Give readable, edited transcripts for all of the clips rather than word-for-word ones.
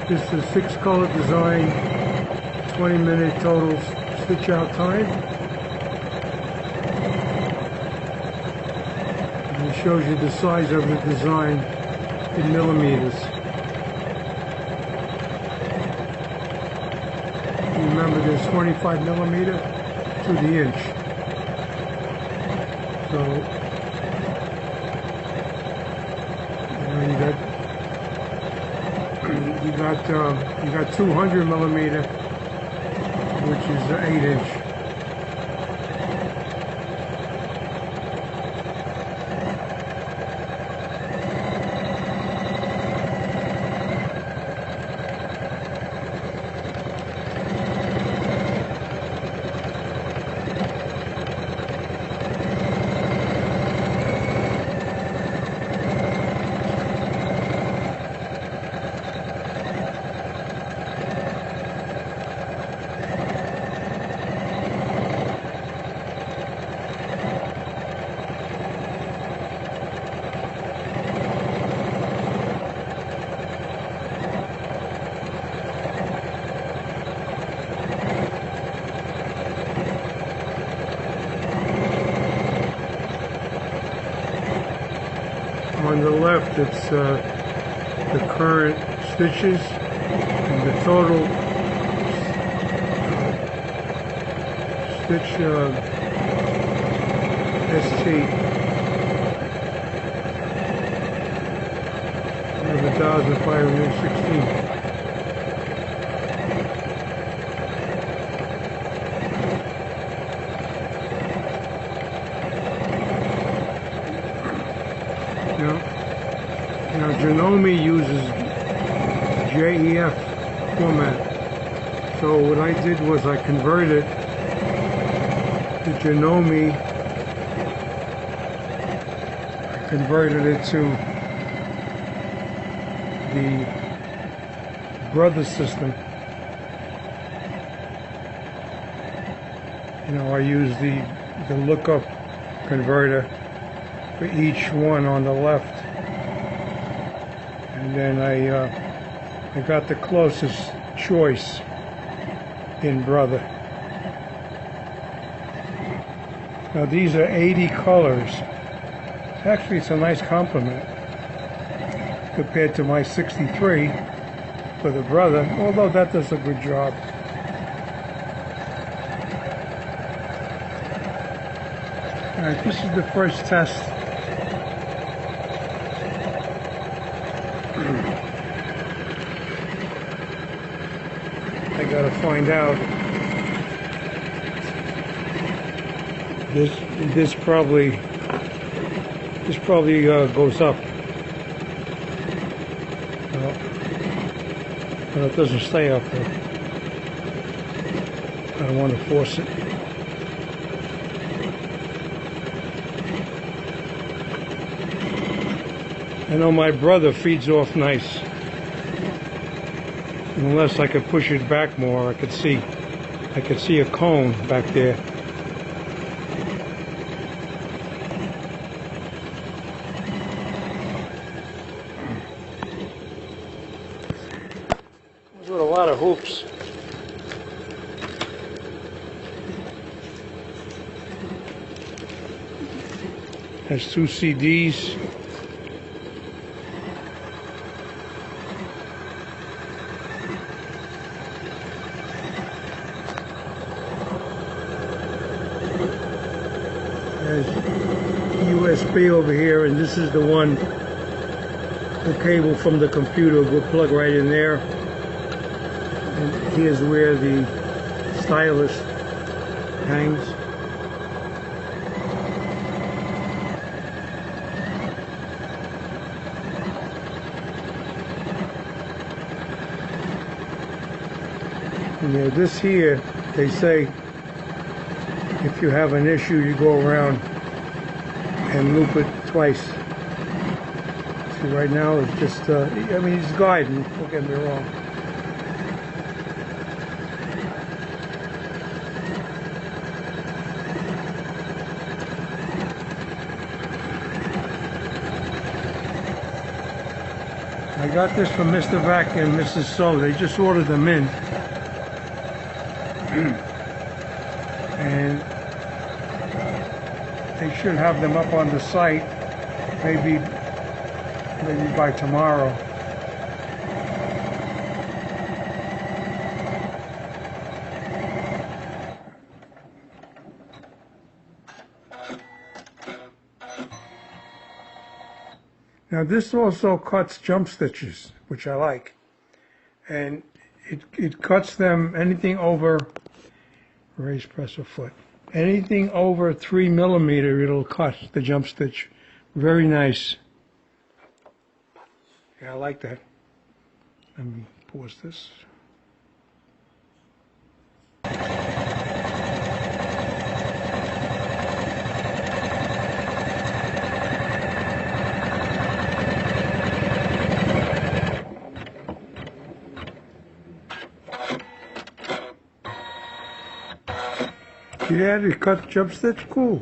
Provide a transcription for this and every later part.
This is a 6-color design, 20-minute total stitch out time. And it shows you the size of the design in millimeters. Remember, there's 25 millimeter to the inch. So you got 200 millimeter, which is 8 inch. On the left, it's the current stitches and the total stitch ST. 11,516. Now Janome uses JEF format. So what I did was I converted the Janome, I converted it to the brother system. I use the lookup converter for each one on the left. And then I got the closest choice in brother. Now these are 80 colors. Actually, it's a nice compliment compared to my 63 for the brother, although that does a good job. All right, this is the first test. I gotta find out. This probably goes up. But it doesn't stay up there. I don't want to force it. I know my brother feeds off nice. Unless I could push it back more, I could see a cone back there. Comes with a lot of hoops. Has 2 CDs. USB over here, and this is the one, the cable from the computer will plug right in there. And here's where the stylus hangs. And this here, they say, if you have an issue, you go around and loop it twice. See, right now it's just, I mean, it's guiding, don't get me wrong. I got this from Mr. Vac and Mrs. So. They just ordered them in. And they should have them up on the site maybe by tomorrow. Now this also cuts jump stitches, which I like, and it cuts them anything over, raise presser foot, anything over 3 millimeter it'll cut the jump stitch. Very nice. Yeah, I like that. Let me pause this. Yeah, they cut jump stitch? Cool.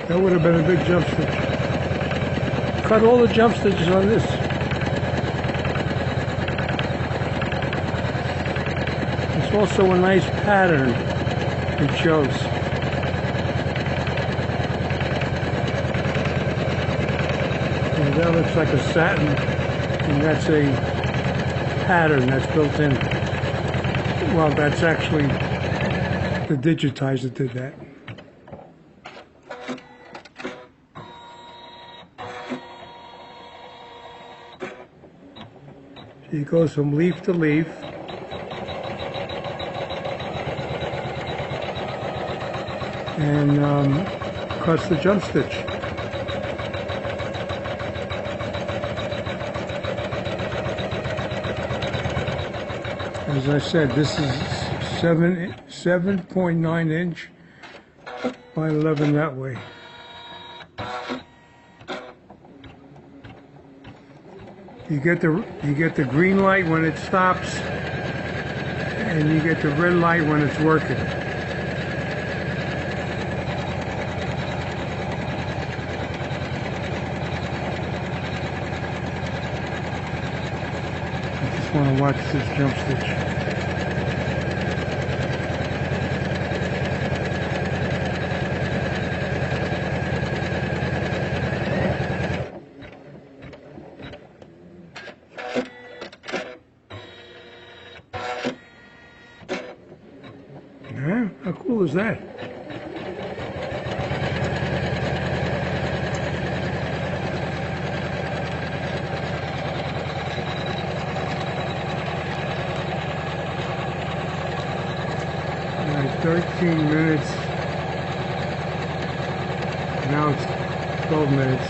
That would have been a big jump stitch. Cut all the jump stitches on this. It's also a nice pattern it shows. And that looks like a satin, and that's a pattern that's built in. Well, that's actually the digitizer did that. He goes from leaf to leaf. And cuts the jump stitch. As I said, this is 7.9 inch by 11 that way. You get the green light when it stops, and you get the red light when it's working. I just want to watch this jump stitch. Yeah, how cool is that? All right, 13 minutes. Now it's 12 minutes.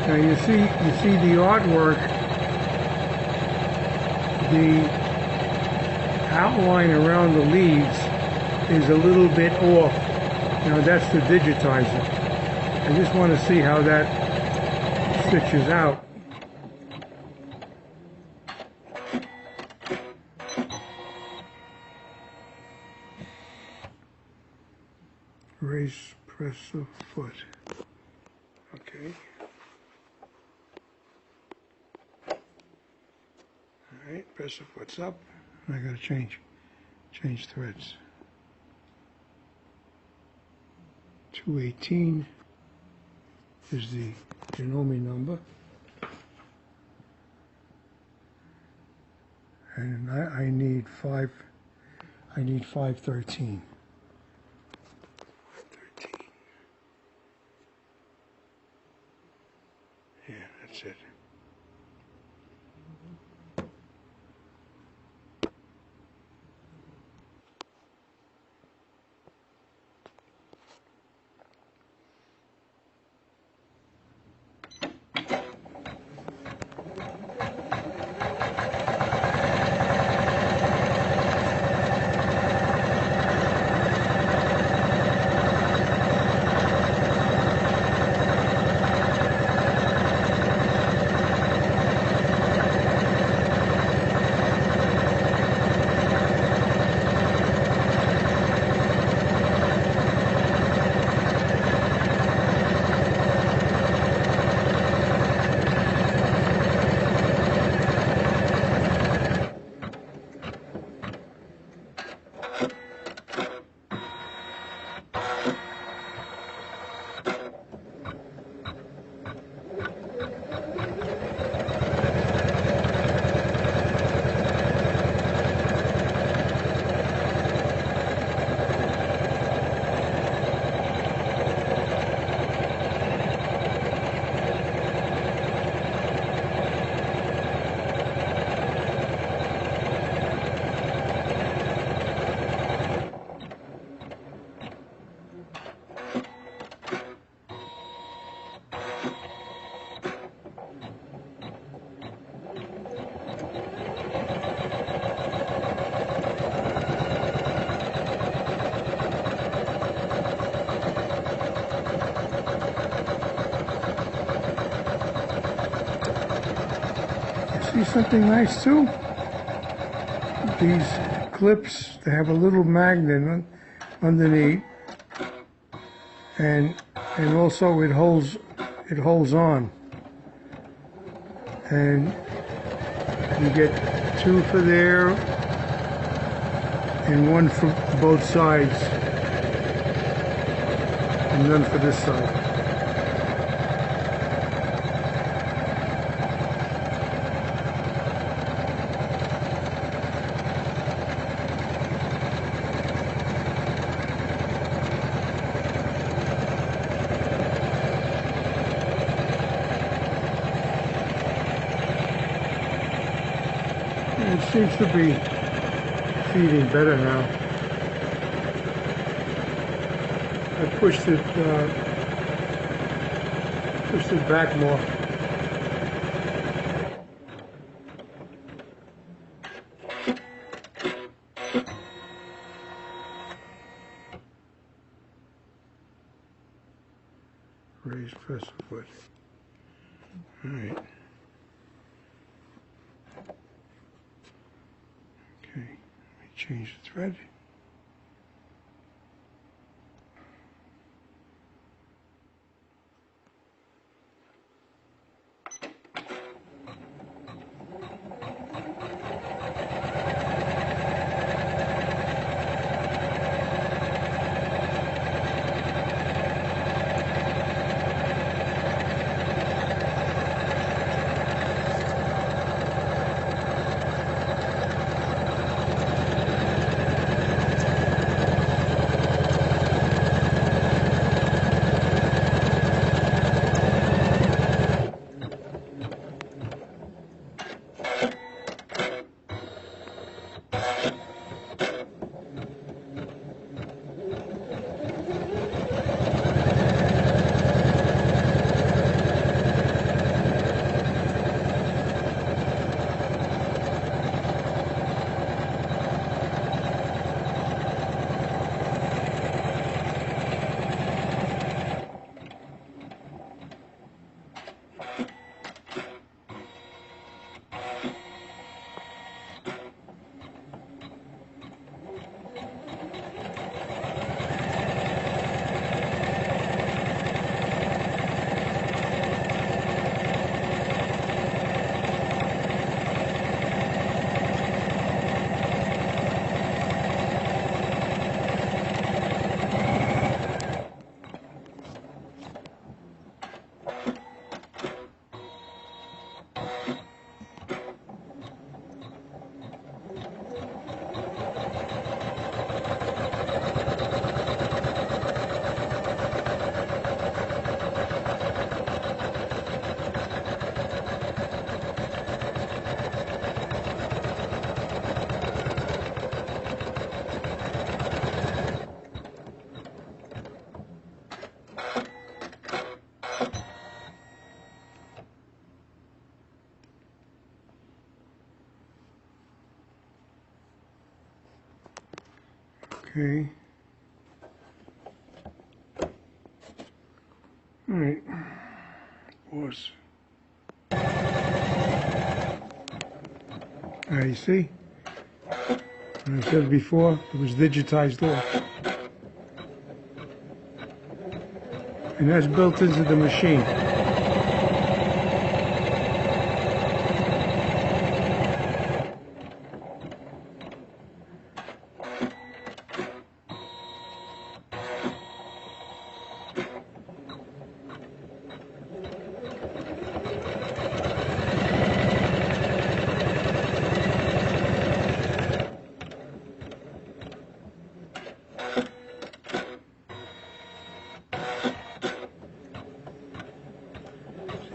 Now you see the artwork, the outline around the leaves is a little bit off. Now that's the digitizer. I just want to see how that stitches out. Raise presser foot. Okay. Alright, presser foot's up. I gotta change threads. 218 is the Janome number. And I need 513. Yeah, that's it. See something nice too? These clips, they have a little magnet underneath, and also it holds on, and you get two for there and one for both sides, and none for this side. It seems to be feeding better now. I pushed it back more. Raised press foot. All right. Okay, let me change the thread. Okay. All right. Pause. You see? I said before, it was digitized off. And that's built into the machine.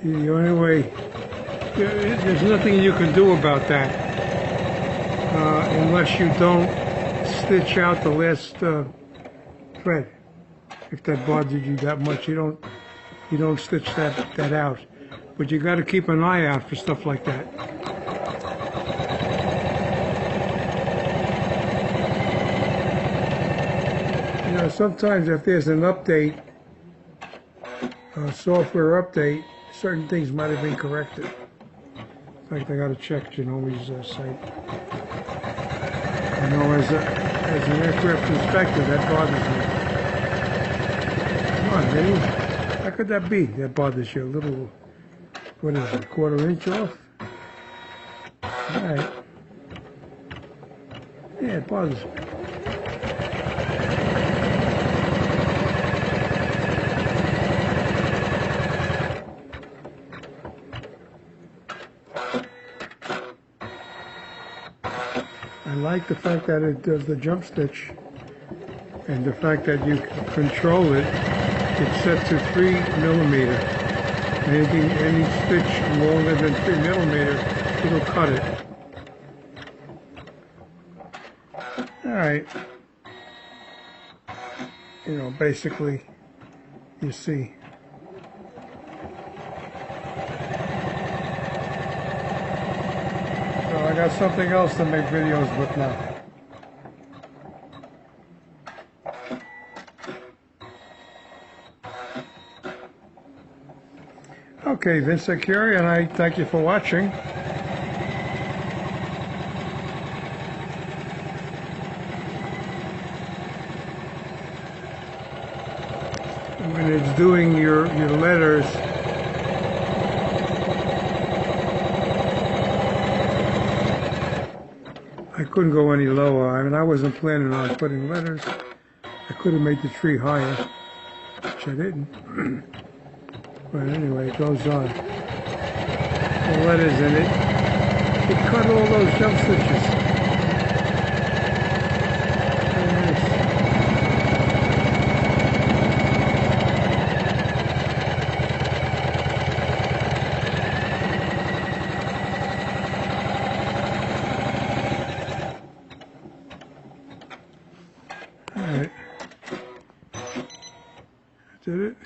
The only way, there's nothing you can do about that unless you don't stitch out the last thread. If that bothered you that much, you don't stitch that out. But you got to keep an eye out for stuff like that. You know, sometimes if there's an update, a software update, certain things might have been corrected. In fact, I got to check Janome's site. You know, as an aircraft inspector, that bothers me. Come on, Vinny. How could that be? That bothers you a little, what is it, quarter-inch off? All right. Yeah, it bothers me. I like the fact that it does the jump stitch, and the fact that you control it. It's set to 3 millimeter. Any stitch longer than 3 millimeter, it'll cut it. All right. You know, basically, you see. So I got something else to make videos with now. Okay, Vince Securi, and I thank you for watching. When it's doing your letters, I couldn't go any lower. I mean, I wasn't planning on putting letters. I could have made the tree higher, which I didn't. But anyway, it goes on. The letters in it. It cut all those jump stitches. All right. Did it?